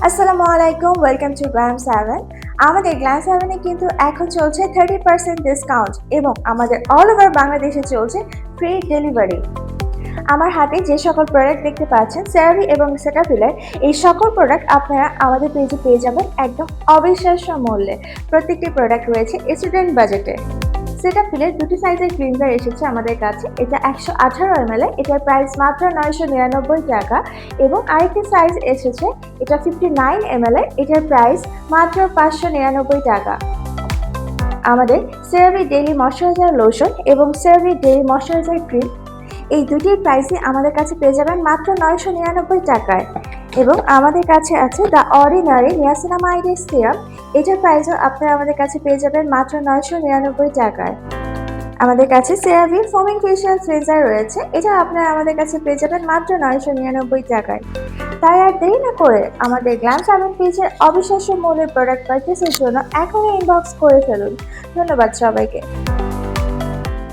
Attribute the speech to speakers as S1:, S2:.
S1: আসসালামু আলাইকুম, welcome to glam 7। আমাদের গ্ল্যাম 7 এ কিন্তু এখন চলছে 30% ডিসকাউন্ট এবং আমাদের অল ওভার বাংলাদেশে চলছে ফ্রি ডেলিভারি। আমার হাতে যে সকল প্রোডাক্ট দেখতে পাচ্ছেন সেরাভি এবং সেটাফিলের, এই সকল প্রোডাক্ট আপনারা আমাদের পেজে পেয়ে যাবেন একদম অবিশ্বাস্য মূল্যে। প্রত্যেকটি প্রোডাক্ট রয়েছে স্টুডেন্ট বাজেটে। সেটাফিলের দুটি সাইজের ক্লিনজার এসেছে আমাদের কাছে। এটা 118 ml, এটার প্রাইস মাত্র 999 টাকা। এবং আরেকটি সাইজ এসেছে, এটা 59 ml, এটার প্রাইস মাত্র 599 টাকা। আমাদের সেরাভি ডেইলি ময়শ্চারাইজার লোশন এবং সেরাভি ডেইলি ময়শ্চারাইজার ক্রিম, এই দুটির প্রাইসই আমাদের কাছে পেয়ে যাবেন মাত্র 999 টাকায়। এবং আমাদের কাছে আছে দ্য অর্ডিনারি নিয়াসিনামাইড সিরাম, এটার প্রাইসও আপনারা আমাদের কাছে পেয়ে যাবেন মাত্র 999 টাকায়। আমাদের কাছে সেরাভি ফোমিং ফেশিয়াল ক্লিনজার রয়েছে, এটা আপনারা আমাদের কাছে পেয়ে যাবেন মাত্র 999 টাকায়। তাই আর দেরি না করে আমাদের গ্ল্যাম 7 পেজের অবিশ্বাস্য মূল্যের প্রোডাক্ট পারচেসের জন্য এখনই ইনবক্স করে ফেলুন। ধন্যবাদ সবাইকে।